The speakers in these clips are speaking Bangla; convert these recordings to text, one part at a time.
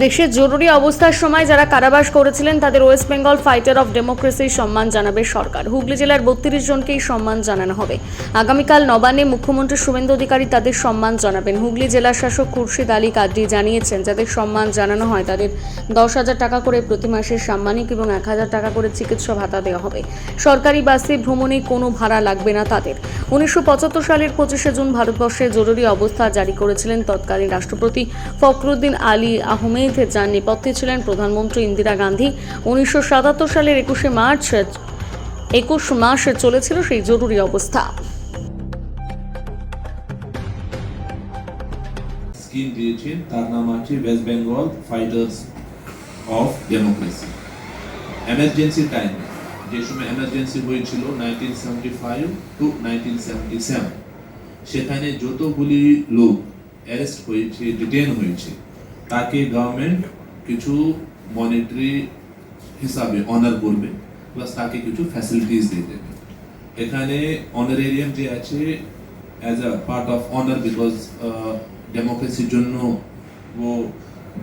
দেশের জরুরি অবস্থার সময় যারা কারাবাস করেছিলেন তাদের ওয়েস্ট বেঙ্গল ফাইটার অফ ডেমোক্রেসির সম্মান জানাবে সরকার। হুগলি জেলার ৩২ জনকেই সম্মান জানানো হবে। আগামীকাল নবান্নে মুখ্যমন্ত্রী শুভেন্দু অধিকারী তাদের সম্মান জানাবেন। হুগলি জেলা শাসক খুরশিদ আলী কাদরি জানিয়েছেন, যাদের সম্মান জানানো হয় তাদের ১০,০০০ টাকা করে প্রতি মাসের সাম্মানিক এবং ১,০০০ টাকা করে চিকিৎসা ভাতা দেওয়া হবে। সরকারি বাসে ভ্রমণে কোনো ভাড়া লাগবে না তাদের। ১৯৭৫ সালের ২৫শে জুন ভারতবর্ষে জরুরি অবস্থা জারি করেছিলেন তৎকালীন রাষ্ট্রপতি ফখরুদ্দিন আলী আহমেদ। যার নেপথ্যে ছিলেন প্রধানমন্ত্রী ইন্দিরা গান্ধী। ১৯৭৭ সালের ২১ মাস চলেছিল সেই জরুরি অবস্থা। স্কিম দিয়েছেন, তার নাম আছে West Bengal fighters of democracy. Emergency time, যে সময় এমার্জেন্সি হয়েছিল 1975 টু 1977, সেখানে যতগুলি লোক অ্যারেস্ট হয়েছে, ডিটেন হয়েছে, তাকে গভর্নমেন্ট কিছু মনিটারি হিসাবে অনার করবে, প্লাস তাকে কিছু ফ্যাসিলিটিস দিয়ে দেবে। এখানে অনারেরিয়াম যে আছে as a part of honour, because ডেমোক্রেসির জন্য ও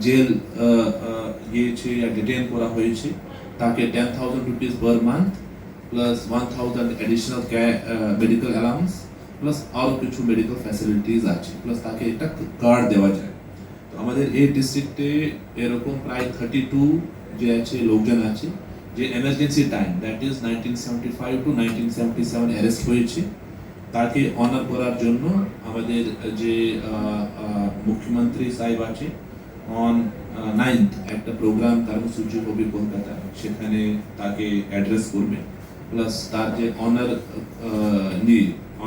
জেল গিয়েছে या ডিটেন করা হয়েছে, তাকে 10,000 rupees per month plus 1,000 additional medical allowance plus আরও কিছু মেডিকেল ফ্যাসিলিটিস আছে, প্লাস তাকে একটা কার্ড দেওয়া যায়। তো আমাদের এই ডিস্ট্রিক্টে এরকম প্রায় 32 যে আছে লোকজন আছে যে emergency time, that is 1975 to 1977 arrest হয়েছে, তাকে অনার করার জন্য আমাদের যে মুখ্যমন্ত্রী সাহেব আছে অন 9th একটা প্রোগ্রাম কর্মসূচি হবে কলকাতা, সেখানে তাকে অ্যাড্রেস করবে, প্লাস তার যে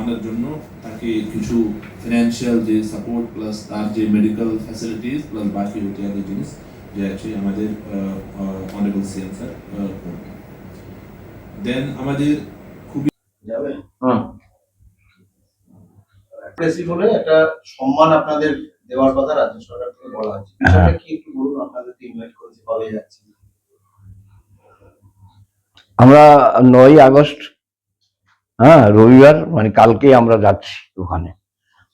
অনার জন্য তাকে কিছু ফিনান্সিয়াল যে সাপোর্ট প্লাস তার যে মেডিকেল ফ্যাসিলিটিস প্লাস বাকি ইত্যাদি জিনিস যে আছে আমাদের অনারেবল সিএম স্যার করবে। দেন আমাদের খুবই যাবে বলে একটা সম্মান আপনাদের দেওয়ার কথা রাজ্য সরকার থেকে বলা হচ্ছে, বিষয়টা কি একটু বলুন। আপনাদের ইনভাইট করেছে, কবে যাচ্ছে? আমরা 9ই আগস্ট রবিবার মানে কালকে আমরা যাচ্ছি ওখানে।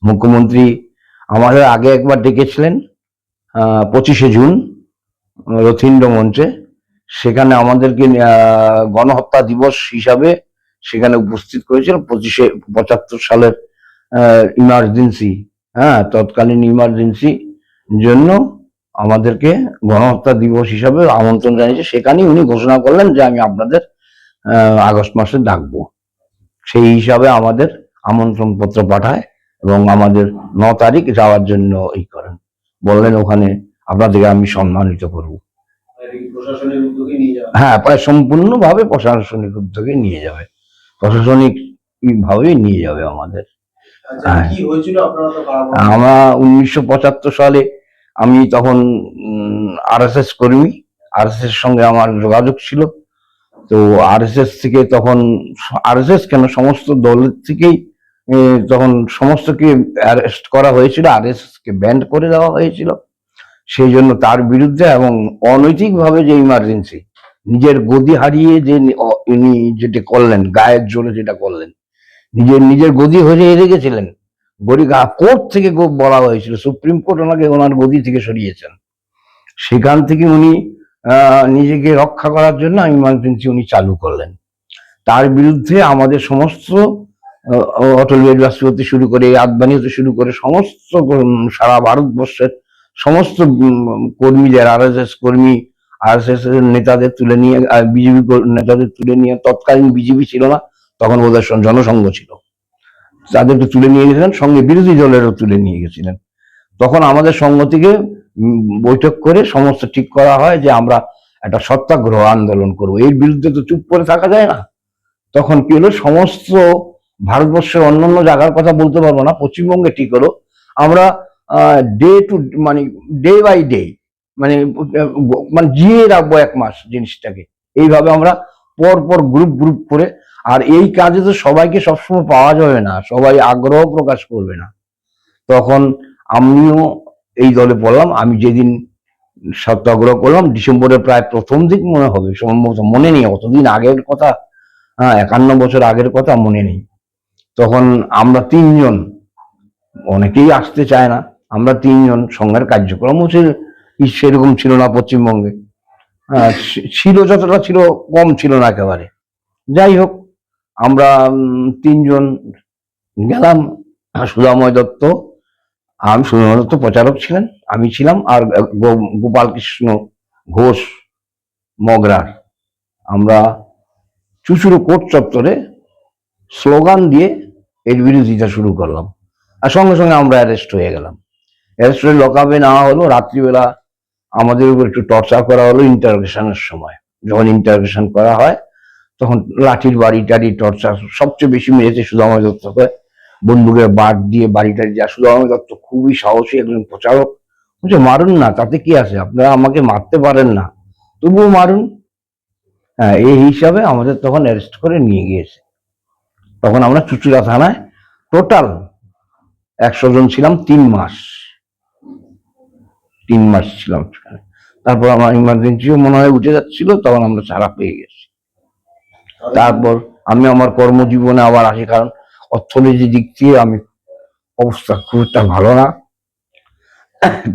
মুখ্যমন্ত্রী আমাদের আগে একবার ডেকেছিলেন 25শে জুন রথীন্দ্র মঞ্চে, সেখানে আমাদেরকে গণহত্যা দিবস হিসাবে সেখানে উপস্থিত করেছিল। 75 সালের ইমার্জেন্সি, তৎকালীন ইমার্জেন্সি জন্য আমাদেরকে গণহত্যা দিবস হিসাবে আমন্ত্রণ জানিয়েছে। সেখানেই উনি ঘোষণা করলেন যে আমি আপনাদের আগস্ট মাসে ডাকবো। সেই হিসাবে আমাদের আমন্ত্রণ পত্র পাঠায় এবং আমাদের 9 তারিখ যাওয়ার জন্য করেন, বললেন ওখানে আপনাদেরকে আমি সম্মানিত করবো। প্রশাসনের উদ্যোগে নিয়ে যাবে? হ্যাঁ, প্রায় সম্পূর্ণভাবে প্রশাসনিক উদ্যোগে নিয়ে যাবে, প্রশাসনিক ভাবেই নিয়ে যাবে আমাদের। কি হয়েছিল আপনারা তো আমরা 1975 সালে, আমি তখন আরএসএস কর্মী, আরএসএস এর সঙ্গে আমার যোগাযোগ ছিল। তো আরএসএস থেকে তখন, আরএসএস কেন সমস্ত দলের থেকেই তখন সমস্তকে অ্যারেস্ট করা হয়েছিল, আরএসএস কে ব্যান্ড করে দেওয়া হয়েছিল। সেই জন্য তার বিরুদ্ধে এবং অনৈতিকভাবে যে ইমার্জেন্সি, নিজের গদি হারিয়ে যে উনি যেটা করলেন, গায়ের জোরে যেটা করলেন, নিজের গদি হারিয়ে রেখেছিলেন। কোর্ট থেকে বলা হয়েছিল, সুপ্রিম কোর্ট ওনাকে ওনার গদি থেকে সরিয়েছেন। সেখান থেকে উনি নিজেকে রক্ষা করার জন্য ইমার্জেন্সি উনি চালু করলেন। তার বিরুদ্ধে আমাদের সমস্ত অটল বিহারী বাজপেয়ী হতে শুরু করে, আদবানি হতে শুরু করে সমস্ত সারা ভারতবর্ষের সমস্ত কর্মীদের, আরএসএস কর্মী, আরএসএস এর নেতাদের তুলে নিয়ে, বিজেপি নেতাদের তুলে নিয়ে, তৎকালীন বিজেপি ছিল না তখন, ওদের জনসংঘ ছিল, তাদেরকে তুলে নিয়ে গেছিলেন, সঙ্গে বিরোধী দলেরও তুলে নিয়ে গেছিলেন। তখন আমাদের সংঘ থেকে বৈঠক করে সমস্ত ঠিক করা হয় যে আমরা একটা সত্যাগ্রহ আন্দোলন করবো, এর বিরুদ্ধে তো চুপ করে থাকা যায় না। তখন কি হলো, সমস্ত ভারতবর্ষের অন্যান্য জায়গার কথা বলতে পারবো না, পশ্চিমবঙ্গে ঠিক হলো আমরা ডে বাই ডে জিয়ে রাখবো 1 মাস জিনিসটাকে। এইভাবে আমরা পর গ্রুপ করে, আর এই কাজে তো সবাইকে সবসময় পাওয়া যাবে না, সবাই আগ্রহ প্রকাশ করবে না। তখন আমিও এই দলে পড়লাম। আমি যেদিন সত্যাগ্রহ করলাম ডিসেম্বরের প্রায় প্রথম দিক মনে হবে, সম্ভবত, মনে নেই, অতদিন আগের কথা, 51 বছর আগের কথা মনে নেই। তখন আমরা 3 জন, অনেকেই আসতে চায় না, আমরা 3 জন সংঘের কার্যক্রম হচ্ছে সেরকম ছিল না পশ্চিমবঙ্গে। ছিল যতটা ছিল, কম ছিল না একেবারে। যাই হোক, আমরা তিনজন গেলাম। সুধাময় দত্ত, সুধাময় দত্ত প্রচারক ছিলেন, আমি ছিলাম, আর গোপাল কৃষ্ণ ঘোষ মগরার। আমরা চুচুড়ো কোর্ট চত্বরে স্লোগান দিয়ে এর বিরোধিতা শুরু করলাম, আর সঙ্গে সঙ্গে আমরা অ্যারেস্ট হয়ে গেলাম। অ্যারেস্ট হয়ে লকআপে নেওয়া হলো। রাত্রিবেলা আমাদের উপর একটু টর্চার করা হলো ইন্টারোগেশনের সময়। যখন ইন্টারোগেশন করা হয় তখন লাঠির বাড়ি টাড়ি টর্চার, সবচেয়ে বেশি মেরেছে সুধাময় দত্তকে, বন্দুকের বাট দিয়ে বাড়ি টাড়ি। যা সুধাময় দত্ত খুবই সাহসী একজন প্রচারক, বলছে মারুন না, তাতে কি আছে, আপনারা আমাকে মারতে পারেন না, তবুও মারুন। হ্যাঁ, এই হিসাবে আমাদের তখন অ্যারেস্ট করে নিয়ে গিয়েছে। তখন আমরা চুচুড়া থানায় টোটাল 100 জন ছিলাম। 3 মাস ছিলাম সেখানে। তারপর আমার ইমার্জেন্সিও মনে হয় উঠে যাচ্ছিল, তখন আমরা ছাড়া পেয়ে গেছি। তারপর আমি আমার কর্মজীবনে আবার আসি, কারণ অর্থনীতির দিক দিয়ে আমি অবস্থা খুব একটা ভালো না।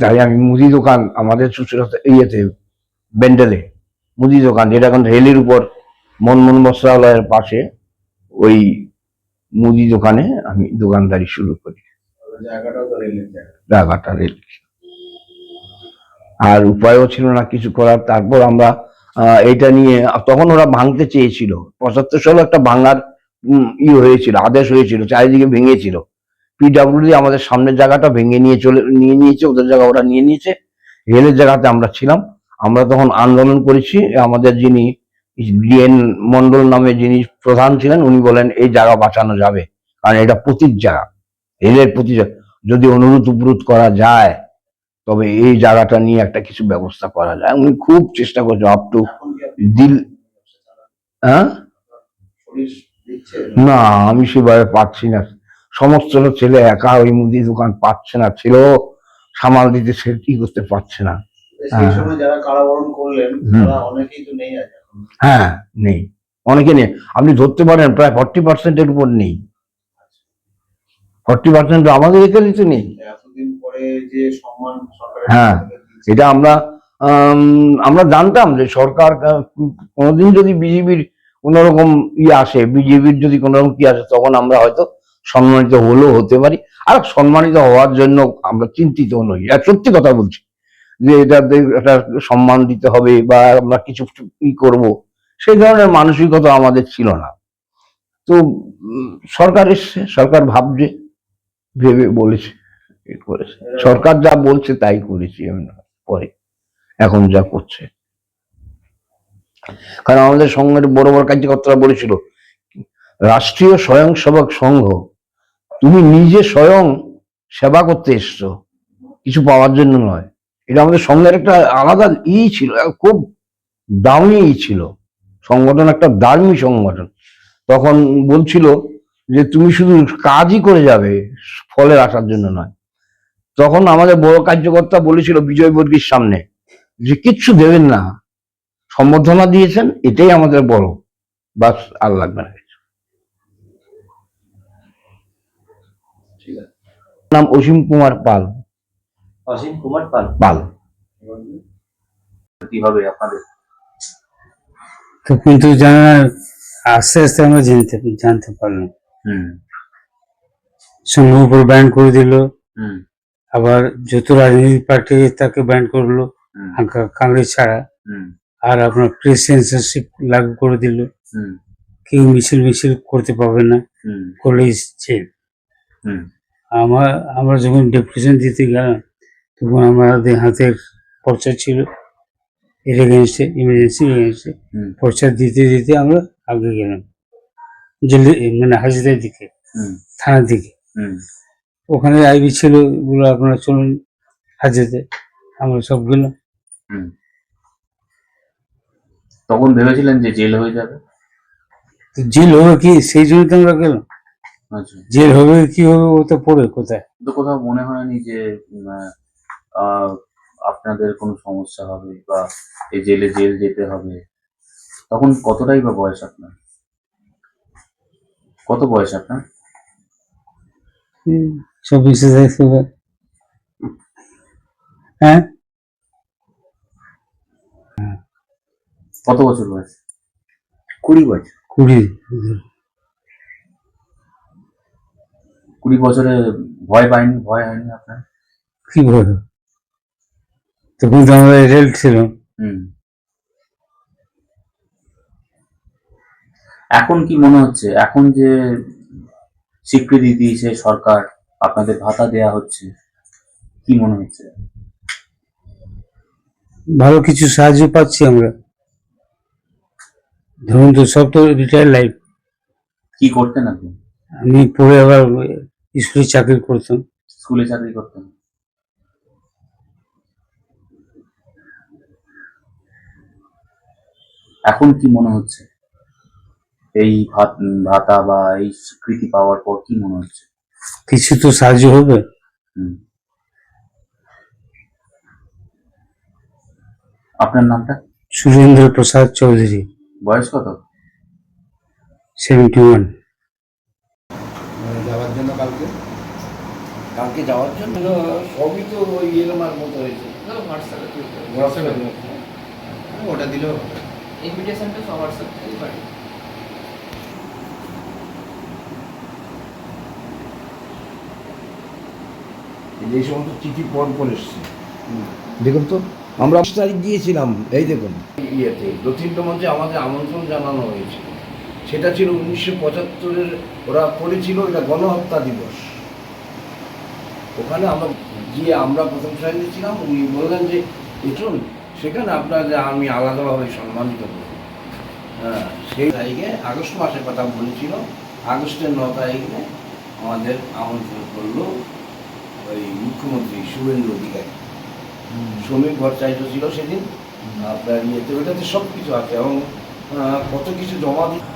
তাই আমি মুদি দোকান, আমাদের চুচুড়াতে ইয়েতে ব্যান্ডেলে মুদি দোকান, যেটা এখন রেলের উপর মনমোহন বস্ত্রালয়ের পাশে, ওই মুদি দোকানে আমি দোকানদারি শুরু করি। জায়গাটাও তো রেলের জায়গা। জায়গাটা রেল, আর উপায়ও ছিল না কিছু করার। তারপর আমরা এটা নিয়ে, তখন ওরা ভাঙতে চেয়েছিল। 75 সালে একটা ভাঙার হয়েছিল, আদেশ হয়েছিল, চারিদিকে ভেঙেছিল। পিডাব্লিউডি আমাদের সামনের জায়গাটা ভেঙে নিয়ে নিয়েছে, ওদের জায়গা ওরা নিয়ে নিয়েছে। রেলের জায়গাতে আমরা ছিলাম। আমরা তখন আন্দোলন করেছি। আমাদের যিনি ডিএন মন্ডল নামে যিনি প্রধান ছিলেন, উনি বলেন এই জায়গা বাঁচানো যাবে, কারণ এটা প্রতীক জায়গা, রেলের প্রতি, যদি অনুরোধ উপরোধ করা যায় তবে এই জায়গাটা নিয়ে একটা কিছু ব্যবস্থা করা যায়। উনি খুব চেষ্টা করছে, আপ টু দিল। হ্যাঁ, না, আমি সেভাবে পাচ্ছি না। সমস্ত ছেলে একা ওই মুদি দোকান পাচ্ছে না, ছেলেও সামাল দিতে সে কি করতে পারছে না। সেই সময় যারা কারাবরণ করলেন তারা অনেকেই তো নেই আজ এখন। হ্যাঁ, নেই, অনেকে নেই। আপনি ধরতে পারেন প্রায় 40% উপর নেই। 40% আমাদের এখানে তো নেই। এতদিন পরে যে সম্মান সরকারের হ্যাঁ, এটা আমরা জানতাম যে সরকার কোনোদিন যদি বিজেপির কোনোরকম আসে, বিজেপির যদি কোনোরকম কি আসে, তখন আমরা হয়তো সম্মানিত হলেও হতে পারি। আর সম্মানিত হওয়ার জন্য আমরা চিন্তিত নই, সত্যি কথা বলছি, যে এটা একটা সম্মান দিতে হবে বা আমরা কিছু করব, সেই ধরনের মানসিকতা আমাদের ছিল না। তো সরকার এসছে, সরকার ভাবছে, ভেবে বলেছে, করেছে। সরকার যা বলছে তাই করেছি পরে, এখন যা করছে। কারণ আমাদের সঙ্গের বড় বড় কার্যকর্তারা বলেছিল, রাষ্ট্রীয় স্বয়ংসেবক সংঘ, তুমি নিজে স্বয়ং সেবা করতে এসছো, কিছু পাওয়ার জন্য নয়। এটা আমাদের সঙ্গের একটা আলাদা ছিল, খুব দামি ছিল সংগঠন, একটা দামি সংগঠন। তখন বলছিল যে তুমি শুধু কাজই করে যাবে, ফলের আসার জন্য নয়। তখন আমাদের বড় কার্যকর্তা বলেছিল বিজয় বর্গীর সামনে যে কিচ্ছু দেবেন না, সম্বর্ধনা দিয়েছেন, এটাই আমাদের বড়, বাস আর লাগবে না। ঠিক আছে। নাম অসীম কুমার পাল। অসীম কুমার পাল। পাল। কিভাবে আপনাদের? তো কিন্তু আস্তে আস্তে আমরা জানতে পারলাম। সংঘ উপর ব্যান্ড করে দিল, আবার যত রাজনৈতিক পার্টি তাকে ব্যান্ড করলো, কংগ্রেস ছাড়া। আর আপনার প্রেস সেন্সরশিপ লাগু করে দিল, কেউ মিছিল করতে পারবে না, করলে জেল। আমরা যখন ডেপুটেশন দিতে গেলাম তখন আমাদের হাতের পর্চা ছিল, এর এগেনস্টে, ইমার্জেন্সি এগেনস্টে পর্চা দিতে দিতে আমরা আগে গেলাম জেলে, মানে হাজিরার দিকে, থানার দিকে। ওখানে আইবি ছিল, বলে আপনারা চলুন হাজিরাতে, আমরা সব গেলাম। তখন ভেবেছিলেন যে জেল হয়ে যাবে? জেল হবে কি, সেই জন্য তো আমরা গেলাম। আচ্ছা, জেল হবে কি হবে, ও তো পড়ে কোথায়। তো কোথাও মনে হয়নি যে আপনাদের কোনো সমস্যা হবে বা এই জেল যেতে হবে? তখন কতটাই বা বয়স আপনার? কত বয়স আপনার? 24 হ্যাঁ। কত বছর বয়স? 20 বছর। 20। 20 বছরে ভয় হয়নি আপনার? কি বলবো, তখন তো আমরা রেল ছিল। হুম। এখন কি মনে হচ্ছে, এখন যে স্বীকৃতি দিয়েছে সরকার, আপনাদের ভাতা দেয়া হচ্ছে, কি মনে হচ্ছে? ভালো কিছু সাহায্য পাচ্ছি আমরা। ধরুন তো সব তো রিটায়ার লাইফ। কি করতেন আপনি? আমি পরে আবার স্কুলে চাকরি করতাম। স্কুলে চাকরি করতেন? এখন কি মনে হচ্ছে, এই ভাতা বা এই স্বীকৃতি পাওয়ার পর কি মনে হচ্ছে? কিছু তো সাহায্য হবে। হুম। আপনার নামটা? সুরেন্দ্র প্রসাদ চৌধুরী। বয়স কত? 71। যাওয়ার জন্য কালকে যাওয়ার জন্য সবই তো ওই এলমার মতো হয়েছে। ওটা দিলেও ইনভিটেশনটা সব হোয়াটসঅ্যাপ থেকে পাঠিয়ে এই সমস্ত চিঠি পর এসছে, দেখুন তো আমরা 5 তারিখ গিয়েছিলাম, এই দেখুন ইয়েতে জ্যোতির্গ মঞ্চে আমাদের আমন্ত্রণ জানানো হয়েছিল। সেটা ছিল 1975-এর, ওরা করেছিল এটা গণহত্যা দিবস। ওখানে আমরা প্রথম সারিতে ছিলাম, উনি বললেন যে এসুন সেখানে আপনাদের আমি আলাদাভাবে সম্মানিত করব। হ্যাঁ, সেই তারিখে আগস্ট মাসের কথা বলেছিল, আগস্টের 9 তারিখে আমাদের আমন্ত্রণ করলো ওই মুখ্যমন্ত্রী শুভেন্দু অধিকারী। শ্রমিক ভট্টাচার্য ছিল সেদিন, আপনার ইয়েতে ওইটাতে সব কিছু আছে এবং কত কিছু জমা দিতে।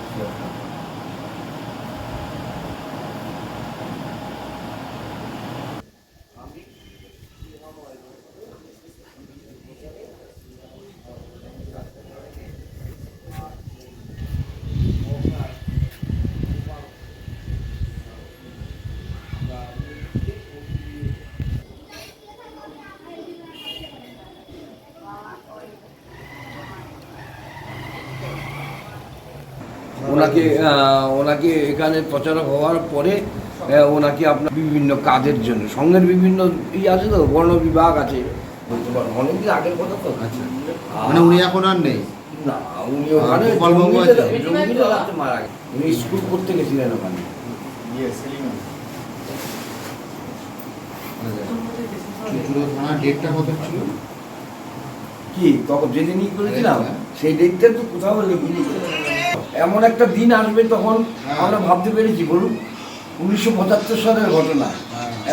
ওনাকে এখানে প্রচারক হওয়ার পরে ওনাকে আপনার বিভিন্ন কাজের জন্য সঙ্গের বিভিন্ন আছে তো, বর্ণ বিভাগ আছে, বলতে পারবো অনেকদিন আগের কথা তো। মানে উনি এখন আর নেই। না, উনি ওখানে গোপালবাবু আছে। জঙ্গিদের হাতে মারা গেছে। উনি স্কুল করতে গেছিলেন ওখানে। ডেটটা কত ছিল? কি তখন যেদিনই করেছিলাম সেই ডেটটা তো কোথাও লিখিনি। এমন একটা দিন আসবে তখন আমরা ভাবতে পেরেছি বলুন, 1975 সালের ঘটনা।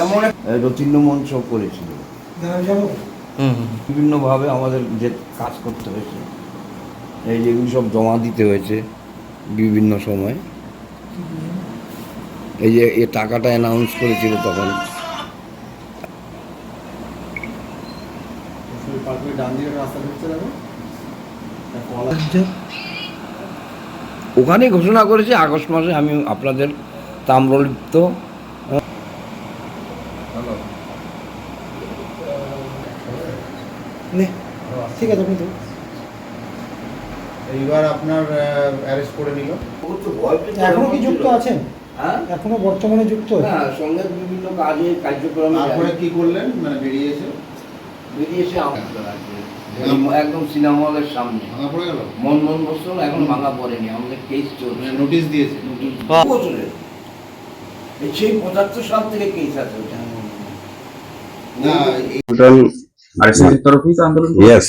এমন রতিন্য মঞ্চ করেছিল, বিভিন্নভাবে আমাদের যে কাজ করতে হয়েছে, এই যেগুলি সব জমা দিতে হয়েছে বিভিন্ন সময়। এই যে এ টাকাটা অ্যানাউন্স করেছিল তখন। ওখানে ঘোষণা করেছে আগস্ট মাসে আমি আপনাদের তাম্রলিপ্ত। ঠিক আছে, এইবার আপনার অ্যারেস্ট করে নিল। এখনো কি যুক্ত আছেন? হ্যাঁ, এখনো বর্তমানে যুক্ত? হ্যাঁ, সঙ্গে বিভিন্ন কাজে কার্যক্রম। তারপরে কি করলেন, মানে বেরিয়েছে একদম সিনেমা হলের সামনে ভাঙা পড়ে গেল, মন বসল, এখন ভাঙা পড়েনি, আমাদের কেস চলছে, নোটিশ দিয়েছে। বছরের সেই 75 সাল থেকে কেস আছে ওটা। না, টোটাল আরএসএস এর তরফেই তো আন্দোলন? ইয়েস,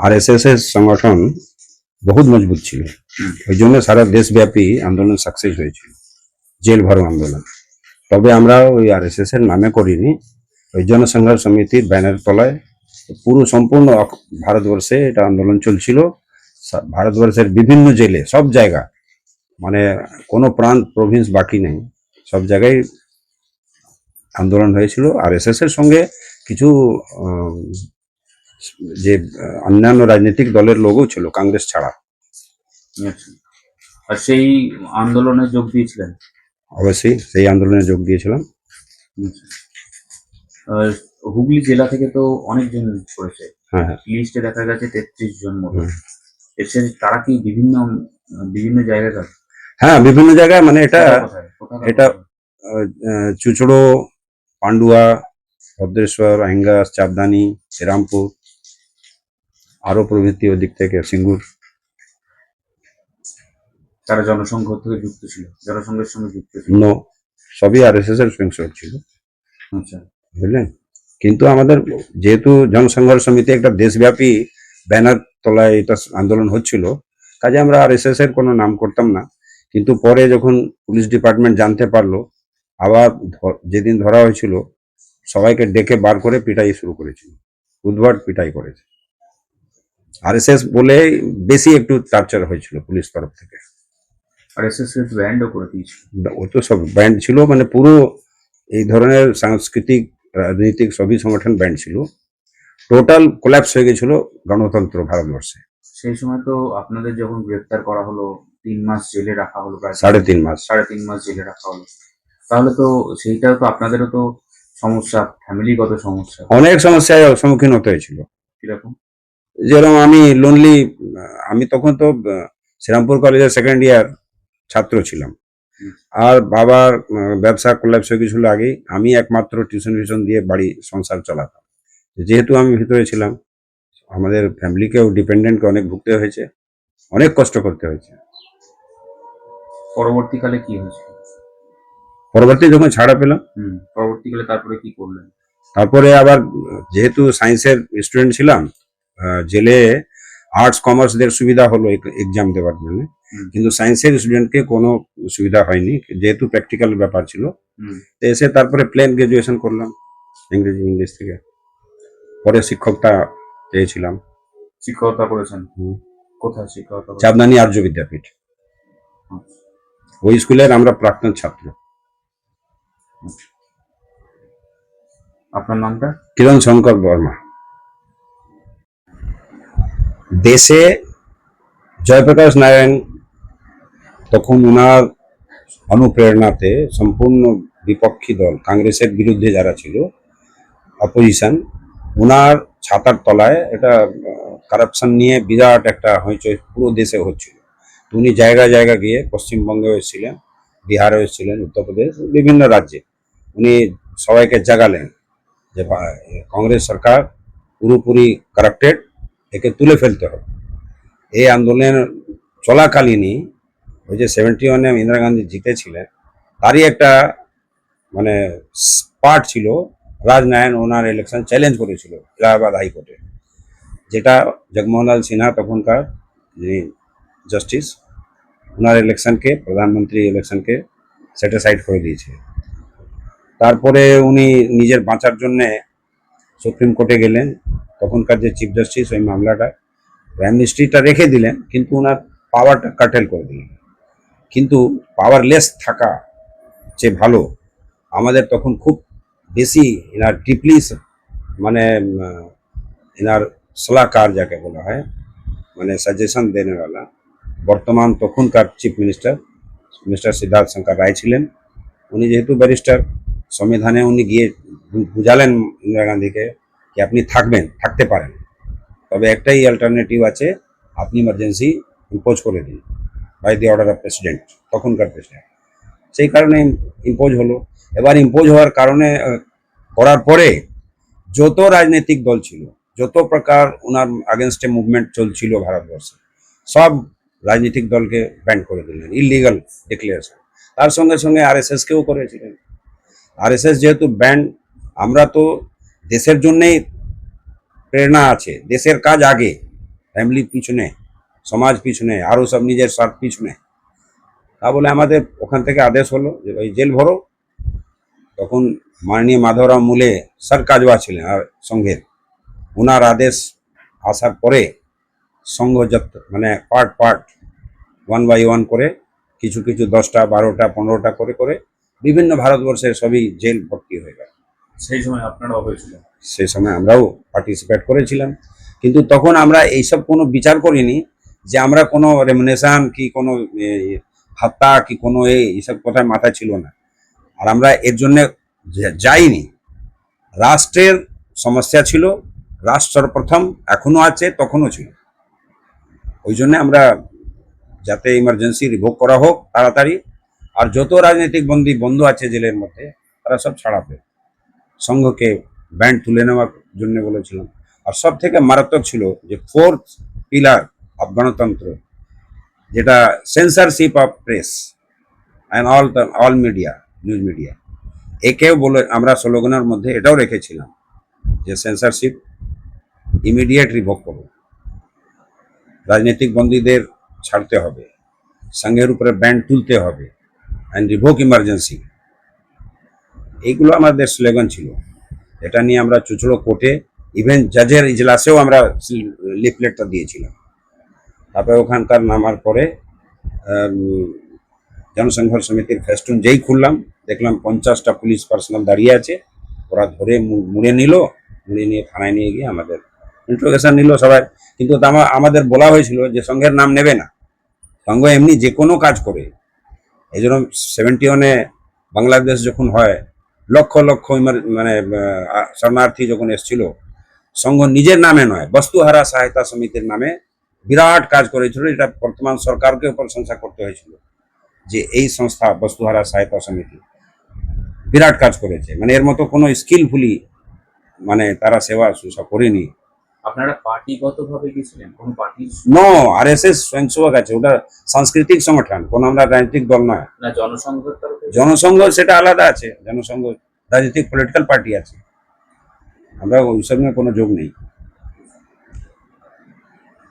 আরএসএস এর সংগঠন বহুত মজবুত ছিল, ওই জন্য সারা দেশব্যাপী আন্দোলন সাকসেস হয়েছিল, জেল ভরো আন্দোলন। তবে আমরা ওই আরএসএস এর নামে করিনি, ওই জনসংঘর্ষ সমিতির ব্যানার তলায় পুরো সম্পূর্ণ ভারতবর্ষে এটা আন্দোলন চলছিল। ভারতবর্ষের বিভিন্ন জেলে সব জায়গা, মানে কোনো প্রান্ত প্রভিন্স বাকি নেই, সব জায়গায় আন্দোলন হয়েছিল। আরএসএস এর সঙ্গে কিছু যে অন্যান্য রাজনৈতিক দলের লোকও ছিল, কংগ্রেস ছাড়া। আর সেই আন্দোলনে যোগ দিয়েছিলেন? অবশ্যই সেই আন্দোলনে যোগ দিয়েছিলাম। আর হুগলি জেলা থেকে তো অনেকজন করেছে, হ্যাঁ হ্যাঁ। লিস্টে দেখা গেছে 33 জন মতো। এসে তারা কি বিভিন্ন বিভিন্ন জায়গায় থাকে? হ্যাঁ, বিভিন্ন জায়গায়, মানে এটা কোথায় কোথায় এটা চুচড়ো, পান্ডুয়া, ভদ্রেশ্বর, আহিঙ্গাস, চাঁদদানি, শ্রীরামপুর, আরো প্রভৃতি ওদিক থেকে সিঙ্গুর। তারা জনসংঘ থেকে যুক্ত ছিল, জনসংঘের সঙ্গে যুক্ত ছিল? নো, সবই আরএসএস এর সহিংস ছিল, আচ্ছা, বুঝলেন। কিন্তু আমাদের যেহেতু জনসংঘর্ষ সমিতি একটা দেশব্যাপী ব্যানার তলায় এটা আন্দোলন হচ্ছিল, কাজে আমরা আরএসএস এর কোনো নাম করতাম না। কিন্তু পরে যখন পুলিশ ডিপার্টমেন্ট জানতে পারলো, আবার যেদিন ধরা হয়েছিল সবাইকে ডেকে বার করে পিটাই শুরু করেছিল, উদ্ভট পিটাই করেছে। আরএসএস বলে বেশি একটু টার্চার হয়েছিল পুলিশ তরফ থেকে। আর এসএসএস ব্যান্ডও করে দিয়েছিল। ও তো সব ব্যান্ড ছিল, মানে পুরো এই ধরনের সাংস্কৃতিক রাজনৈতিক সবই সংগঠন ব্যান্ড ছিল। টোটাল কোল্যাপস হয়ে গেছিল গণতন্ত্র ভারতবর্ষে। সেই সময় তো আপনাদের যখন গ্রেপ্তার করা হলো 3 মাস জেলে রাখা হলো, প্রায় 3.5 মাস। 3.5 মাস জেলে রাখা হলো। তাহলে তো সেইটাও তো আপনাদেরও তো সমস্যা, ফ্যামিলিগত সমস্যা। অনেক সমস্যায় সম্মুখীন হতে হয়েছিল। কিরকম? যেরকম আমি লোনলি, আমি তখন তো শ্রীরামপুর কলেজের সেকেন্ড ইয়ার ছাত্র ছিলাম, আর বাবার ব্যবসা কোল্যাপস হয়ে গেছিল আগেই। আমি একমাত্র টিউশন দিয়ে বাড়ি সংসার চালাতাম। যেহেতু আমি ভিতরে ছিলাম, আমাদের ফ্যামিলিকেও ডিপেন্ডেন্টকে অনেক ভুগতে হয়েছে, অনেক কষ্ট করতে হয়েছে। পরবর্তীকালে কি হয়েছে? পরবর্তী যখন ছাড়া পেলাম, পরবর্তীকালে তারপরে কি করলেন? তারপরে আবার যেহেতু সায়েন্সের স্টুডেন্ট ছিলাম, জেলে আর্টস কমার্সদের সুবিধা হলো এক্সাম দেওয়ার জন্য, কিন্তু সায়েন্সের স্টুডেন্টকে কোনো সুবিধা হয়নি, যেহেতু প্র্যাকটিক্যাল ব্যাপার ছিল। তো এসে তারপরে প্লেন গ্রাজুয়েশন করলাম ইংলিশ থেকে। পরে শিক্ষকতা পেয়েছিলাম। শিক্ষকতা করেছেন? কোথায় শিক্ষকতা? চাঁদদানি আর্য বিদ্যাপীঠ। ওই স্কুলের আমরা প্রাক্তন ছাত্র। আপনার নামটা? কিরণ শঙ্কর বর্মা। দেশে জয়প্রকাশ নারায়ণ তখন ওনার অনুপ্রেরণাতে সম্পূর্ণ বিপক্ষী দল কংগ্রেসের বিরুদ্ধে যারা ছিল অপোজিশন, ওনার ছাতার তলায় এটা কারাপশন নিয়ে বিরাট একটা হইচই পুরো দেশে হচ্ছিল। তো উনি জায়গা জায়গা গিয়ে পশ্চিমবঙ্গে এসেছিলেন, বিহারে এসেছিলেন, উত্তরপ্রদেশ, বিভিন্ন রাজ্যে উনি সবাইকে জাগালেন যে কংগ্রেস সরকার পুরোপুরি কারাপ্টেড, একে তুলে ফেলতে হবে। এই আন্দোলন চলাকালীনই ওই যে 71-এ ইন্দিরা গান্ধী জিতেছিলেন, তারই একটা মানে পার্ট ছিল রাজনারায়ণ ওনার ইলেকশন চ্যালেঞ্জ করেছিল এলাহাবাদ হাইকোর্টে, যেটা জগমোহন লাল সিনহা তখনকার যিনি জাস্টিস, ওনার ইলেকশনকে, প্রধানমন্ত্রী ইলেকশনকে সেটিসাইড করে দিয়েছে। তারপরে উনি নিজের বাঁচার জন্যে সুপ্রিম কোর্টে গেলেন, তখনকার যে চিফ জাস্টিস ওই মামলাটা অ্যামনিস্ট্রিটা রেখে দিলেন, কিন্তু ওনার পাওয়ারটা কাটেল করে দিলেন। কিন্তু পাওয়ারলেস থাকা যে ভালো, আমাদের তখন খুব বেশি এনার ডিপলি মানে এনার সলাহকার যাকে বলা হয়, মানে সাজেশন দেনেওয়ালা, বর্তমান তখনকার chief minister mister Siddhartha Shankar Ray ছিলেন। উনি যেহেতু ব্যারিস্টার, সংবিধানে উনি গিয়ে বুঝালেন ইন্দিরা গান্ধীকে কি আপনি থাকতে পারেন, তবে একটাই অল্টারনেটিভ আছে, আপনি ইমার্জেন্সি ইম্পোজ করে দিন by the order of president, তখনকার প্রেসিডেন্ট। সেই কারণে ইম্পোজ হলো। এবার ইম্পোজ হওয়ার কারণে করার পরে যত রাজনৈতিক দল ছিল, যত প্রকার ওনার আগেনস্টে মুভমেন্ট চলছিল ভারতবর্ষে, সব রাজনৈতিক দলকে ব্যান করে দিলেন, ইলিগাল ডিক্লেয়ারেশন। তার সঙ্গে সঙ্গে আরএসএসকেও করেছিলেন। আরএসএস যেহেতু ব্যান, আমরা তো দেশের জন্যেই প্রেরণা আছে, দেশের কাজ আগে, ফ্যামিলির পিছনে, সমাজ পিছনে, আরও সব নিজের স্বার্থ পিছনে। তা বলে আমাদের ওখান থেকে আদেশ হলো যে ওই জেল ভরো। তখন মাননীয় মাধবরাও মুলে স্যার কাজওয়া ছিলেন আর সংঘের, ওনার আদেশ আসার পরে সংঘ মানে পার্ট 1 by 1 করে কিছু 10টা 12টা 15টা করে বিভিন্ন ভারতবর্ষের সবই জেল ভর্তি হয়ে গেল। সেই সময় আপনারাও হয়েছিল? সেই সময় আমরাও পার্টিসিপেট করেছিলাম, কিন্তু তখন আমরা এইসব কোনো বিচার করিনি যে আমরা কোনো রেমুনেশন কি কোনো ভাতা কি কোনো এইসব কথার মাথায় ছিল না। আর আমরা এর জন্য যাইনি। রাষ্ট্রের সমস্যা ছিল, রাষ্ট্র সর্বপ্রথম, এখনো আছে, তখনও ছিল। ওই জন্য আমরা যাতে ইমার্জেন্সি রিভোক করা হোক তাড়াতাড়ি, আর যত রাজনৈতিক বন্ধু আছে জেলের মধ্যে তারা সব ছাড়াবে। সংঘকে ব্যান্ড তুলে নেওয়ার জন্য বলেছিলাম। আর সব থেকে মারাত্মক ছিল যে 4th পিলার অফ গণতন্ত্র, যেটা censorship of press and all media, news media, একেও বলে আমরা স্লোগানের মধ্যে এটাও রেখেছিলাম যে সেন্সরশিপ ইমিডিয়েট রিভোক করো, রাজনৈতিক বন্দীদের ছাড়তে হবে, সংঘের উপরে ব্যান্ড তুলতে হবে, অ্যান্ড রিভোক ইমার্জেন্সি। এইগুলো আমাদের স্লোগান ছিল। এটা নিয়ে আমরা চুচড়ো কোর্টে, ইভেন জাজের ইজলাসেও আমরা লিফলেটটা দিয়েছিলাম। তারপরে ওখানকার নামার পরে জনসংঘর্ষ সমিতির ফেস্টুন যেই খুললাম, দেখলাম 50টা পুলিশ পার্সোনাল দাঁড়িয়ে আছে। ওরা ধরে মুড়ে নিয়ে থানায় নিয়ে গিয়ে আমাদের ইন্টারোগেশন নিল সবাই। কিন্তু আমাদের বলা হয়েছিল যে সংঘের নাম নেবে না, সংঘ এমনি যে কোনো কাজ করে। এই জন্য 71-এ বাংলাদেশ যখন হয়, লক্ষ লক্ষ মানে শরণার্থী যখন এসেছিল, সংঘ নিজের নামে নয়, বস্তুহারা সহায়তা সমিতির নামে বিরাট কাজ করেছিল। এটা বর্তমান সরকারকে প্রশংসা করতে হয়েছিল যে এই সংস্থা বস্তুহারা সহায়তা সমিতি বিরাট কাজ করেছে, মানে এর মতো কোনো স্কিলফুলি মানে তারা সেবা শুশ্রূষা করেনি। আপনারা পার্টিগতভাবে গেছিলেন, কোন পার্টি নো, RSS স্বয়ংসেবক আছে, ওটা সাংস্কৃতিক সংগঠন, কোনো আমরা রাজনৈতিক দল নয়। না জনসংঘের তরফে? জনসংঘ সেটা আলাদা আছে, জনসংঘ রাজনৈতিক পলিটিক্যাল পার্টি আছে, আমরা ওইসব নিয়ে কোনো যোগ নেই।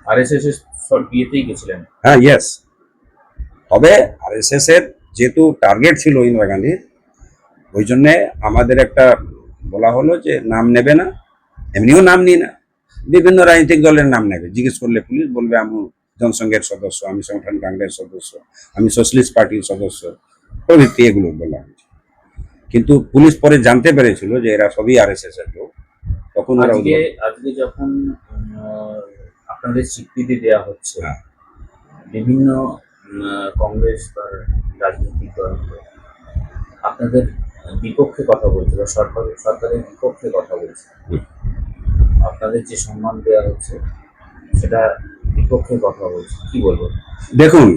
আরএসএস এর সব বিয়েতেই গেছিলেন? হ্যাঁ, ইয়েস। তবে RSS এর যেহেতু টার্গেট ছিল ইন্দিরা গান্ধীর, ওই জন্যে আমাদের একটা বলা হলো যে নাম নেবে না, এমনিও নাম নিই না, বিভিন্ন রাজনৈতিক দলের নাম নেবে। জিজ্ঞেস করলে পুলিশ বলবে আমি জনসংঘের সদস্য, আমি সংগঠন কাণ্ডের সদস্য, আমি সোশ্যালিস্ট পার্টির সদস্য প্রভৃতি এগুলো বলা হয়েছে। কিন্তু পুলিশ পরে জানতে পেরেছিল যে এরা সবই RSS এর লোক, তখন ওরা আজকে যখন আপনাদের স্বীকৃতি দেওয়া হচ্ছে, হ্যাঁ। বিভিন্ন কংগ্রেস বা রাজনৈতিক দল আপনাদের বিপক্ষে কথা বলছে বা সরকারের বিপক্ষে কথা বলছে, আপনাদের যে সম্মান দেওয়া হচ্ছে সেটা বিপক্ষে কথা বলছে, কি বলবো? দেখুন,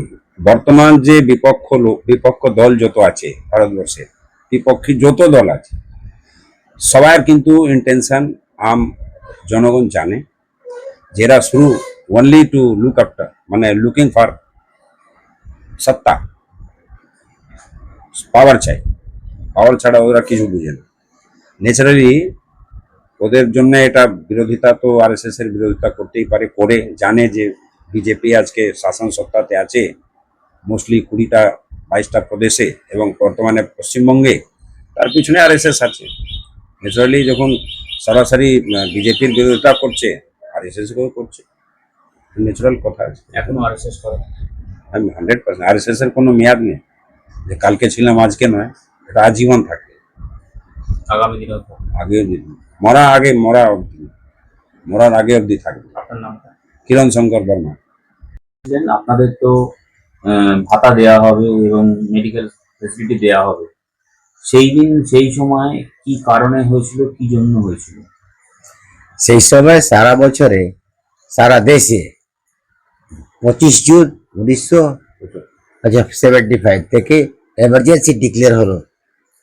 বর্তমান যে বিপক্ষ দল যত আছে ভারতবর্ষে, বিপক্ষী যত দল আছে, সবার কিন্তু ইন্টেনশন আম জনগণ জানে, যেটা শুরু ওনলি টু লুক আফটার, মানে লুকিং ফর সত্তা, পাওয়ার চাই, পাওয়ার ছাড়া ওরা কিছু বুঝে না। ন্যাচারালি ওদের জন্য এটা বিরোধিতা, তো RSS এর বিরোধিতা করতেই পারে, করে জানে যে বিজেপি আজকে শাসন সত্তাতে আছে মোস্টলি 20-22টা প্রদেশে এবং বর্তমানে পশ্চিমবঙ্গে, তার পিছনে RSS আছে। ন্যাচারালি যখন সরাসরি বিজেপির বিরোধিতা করছে, RSS কেও করছে, ন্যাচারাল কথা আছে। এখনো আরএসএস করে? আমি 100% RSS এর কোনো মেয়াদ নেই যে কালকে ছিলাম আজকে নয়, এটা আজীবন থাকে। আগামী দিনে আগে মরার আগে অবধি থাকবে। আপনার নামটা? কিরণ শঙ্কর বর্মা। আপনাদের তো ভাতা দেওয়া হবে এবং মেডিকেল ফেসিলিটি দেওয়া হবে, সেই সময় কি কারণে হয়েছিল, কি জন্য হয়েছিল? সেই সময় সারা বছরে সারা দেশে 25 জুন 1975 থেকে এমার্জেন্সি ডিক্লেয়ার হলো।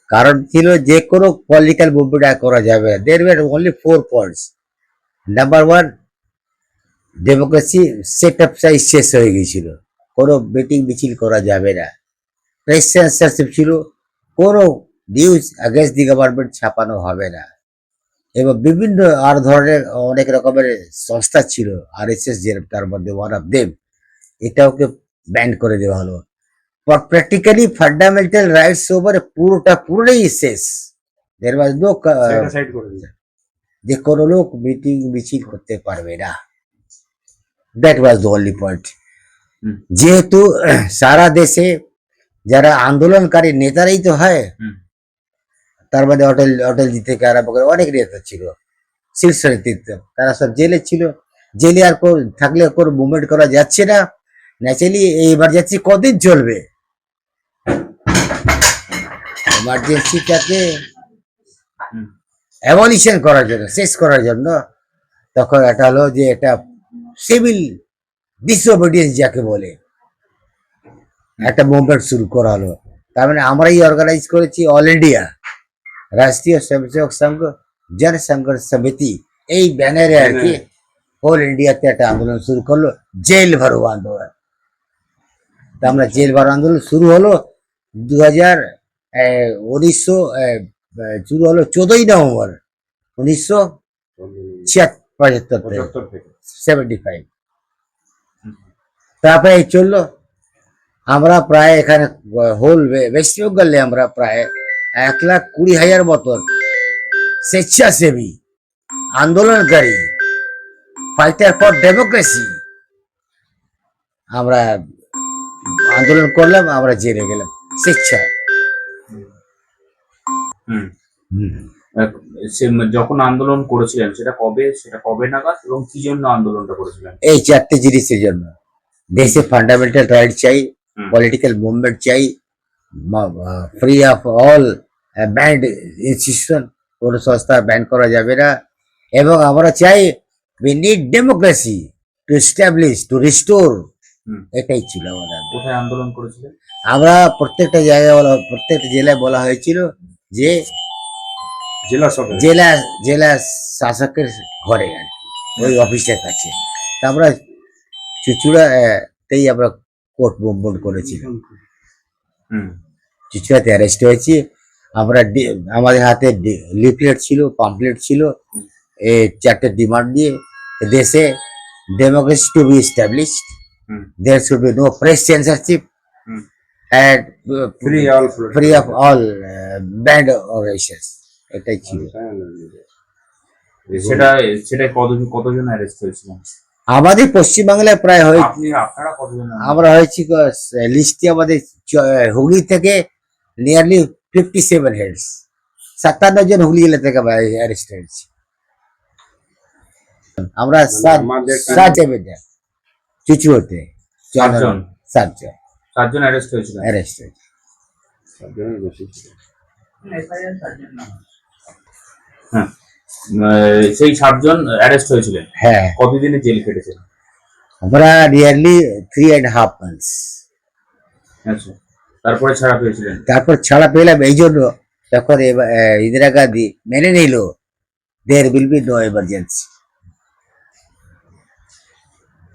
কারণ ছিল যে কোনো পলিটিক্যাল মুভমেন্ট করা যাবে না। There were only 4 points. Number 1, democracy set up size শেষ হয়ে গিয়েছিল, কোনো মিটিং মিছিল করা যাবে না। প্রেস সেন্সরশিপ ছিল, কোনো নিউজ অ্যাগেন্স্ট দি গভর্নমেন্ট ছাপানো হবে না। এবং বিভিন্ন আর ধরনের অনেক রকমের সংস্থা ছিল, RSS যে তার মধ্যে ওয়ান অফ দেম, এটাকে ব্যান করে দেওয়া হলো। প্র্যাকটিক্যালি ফান্ডামেন্টাল রাইটস ওভার পুরোটাই শেষ। দেয়ার ওয়াজ নো, যে কোনো লোক মিটিং মিছিল করতে পারবে না। That was the only point. যেহেতু সারা দেশে যারা আন্দোলনকারী নেতারাই তো হয়, তার মধ্যে অটলজি থেকে আরম্ভ করে অনেক নেতা ছিল, শীর্ষ নেতৃত্ব, তারা সব জেলে ছিল। জেলে আর থাকলে কোনো মুভমেন্ট করা যাচ্ছে না। ন্যাচারালি এই ইমার্জেন্সি কদিন চলবে? ইমার্জেন্সিটাকে অ্যাবলিশন করার জন্য, শেষ করার জন্য তখন এটা হলো যে এটা সিভিল ডিসঅবিডিয়েন্স যাকে বলে একটা মুভমেন্ট শুরু করা হলো। তার মানে আমরাই অর্গানাইজ করেছি অল ইন্ডিয়া রাষ্ট্রীয় স্বয়ংসেবক সংঘ জনসংঘর্ষ সমিতি, এই ব্যানারে আর কি হোল ইন্ডিয়াতে একটা আন্দোলন শুরু করলো, জেল ভরো আন্দোলন। তা আমরা জেল ভরো আন্দোলন শুরু হলো 1900 শুরু হলো 14ই নভেম্বর 1975 থেকে 75। তারপরে এই চললো। আমরা প্রায় এখানে হোল ওয়েস্ট বেঙ্গলে আমরা প্রায় 1,20,000 মতন স্বেচ্ছাসেবী আন্দোলনকারী ফাইটার ফর ডেমোক্রেসি আমরা আন্দোলন করলাম, আমরা জেলে গেলাম স্বেচ্ছা। হুম। যখন আন্দোলন করেছিলেন সেটা কবে নাগাদ এবং কি জন্য আন্দোলনটা করেছিলেন? এই 4টে জিনিসের জন্য। দেশে ফান্ডামেন্টাল রাইট চাই, পলিটিক্যাল মুভমেন্ট চাই, free of all band institution, কোনো সংস্থা ব্যান করা যাবে না, এবং আমরা চাই we need democracy to establish to restore. এটাই ছিল আমাদের। কোথায় আন্দোলন করেছিলেন? আমরা প্রত্যেকটা জায়গায় প্রত্যেকটা জেলায় বলা হয়েছিল যে জেলা শাসকের ঘরে আর কি, ওই অফিসের কাছে। তা আমরা চুচুড়াতেই আমরা কোর্ট মুভমেন্ট করেছিলাম। চুচুড়াতে অ্যারেস্ট হয়েছি আমরা। আমাদের হাতে লিফলেট ছিল, পাম্পলেট ছিল, এই 4টে ডিমান্ড দিয়ে দেশে democracy to be established, there should be no press censorship, and free of all banned organizations. এটাই ছিল। সেটা কতজন অ্যারেস্ট হয়েছিলেন? আমাদের পশ্চিমবাংলায় প্রায় আপনারা কতজন? আমরা হয়েছি লিস্টে আমাদের হুগলি থেকে নিয়ারলি 57 হেডস, 57 জন হুগলি জেলা থেকে অ্যারেস্ট হয়েছি। আমরা 7 চুচুড়াতে 7 জন অ্যারেস্ট হয়েছিল। অ্যারেস্ট হয়েছে। হ্যাঁ, সেই 7 জন অ্যারেস্ট হয়েছিলেন। হ্যাঁ। কতদিনে জেল কেটেছেন? আমরা নিয়ারলি 3.5 months। আচ্ছা, তারপরে ছাড়া পেয়েছিলেন? তারপর ছাড়া পেলাম এই জন্য, তখন ইন্দিরা গান্ধী মেনে নিল there will be no emergency.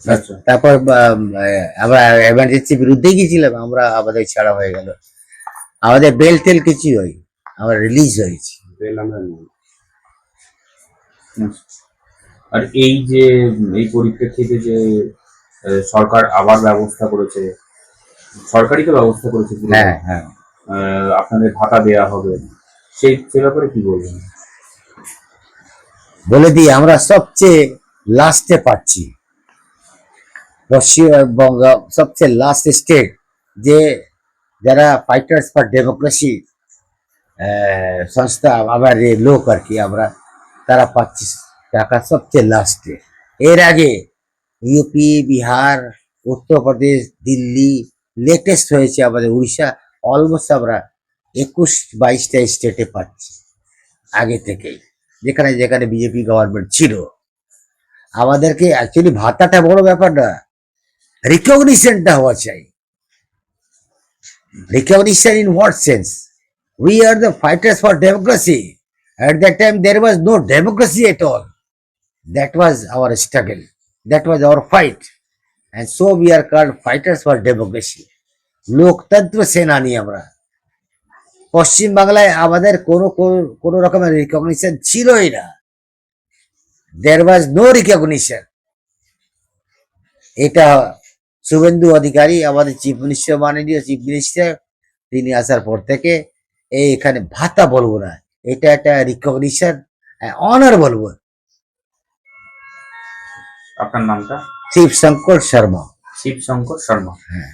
আচ্ছা, তারপর আমরা এমার্জেন্সি বিরুদ্ধে গিয়েছিলাম, আমরা আমাদের ছাড়া হয়ে গেল, আমাদের বেল টেল কিছু হয়, আমরা রিলিজ হয়েছি। আর এই পরিপ্রেক্ষিতে যে সরকার আবার ব্যবস্থা করেছে, সরকারই তো ব্যবস্থা করেছে, হ্যাঁ হ্যাঁ, আপনাদের ভাতা দেয়া হবে, সে ব্যাপারে কি বলবেন? বলে দিই, আমরা সবচেয়ে লাস্টে পাচ্ছি। পশ্চিমবঙ্গ সবচেয়ে লাস্ট স্টেট যে যারা ফাইটার্স ফর ডেমোক্রেসি সংস্থা আবার লোক আর কি, আমরা তারা পাচ্ছি টাকা সবচেয়ে লাস্টে। এর আগে ইউপি, বিহার, উত্তরপ্রদেশ, দিল্লি, লেটেস্ট হয়েছে আমাদের উড়িষ্যা, অলমোস্ট আমরা 21-22টা স্টেটে পাচ্ছি আগে থেকেই, যেখানে যেখানে বিজেপি গভর্নমেন্ট ছিল। আমাদেরকে অ্যাকচুয়ালি ভাতাটা বড় ব্যাপার না, রিকগনিশনটা হওয়া চাই। Recognition in what sense? We are the fighters for democracy. At that time there was no democracy at all. That was our struggle, that was our fight, and so we are called fighters for democracy. লোকতন্ত্র সেনানী আমরা। পশ্চিম বাংলায় আমাদের কোনো রকমের রিকগনিশন ছিলই না, there was no recognition. এটা শুভেন্দু অধিকারী আমাদের চিফ মিনিস্টার, মাননীয় চিফ মিনিস্টার, তিনি আসার পর থেকে এখানে ভাতা বলবো না, এটা একটা রিকগনিশন, অনার বলবো। আপনার নামটা? শিবশঙ্কর শর্মা। শিবশঙ্কর শর্মা। হ্যাঁ।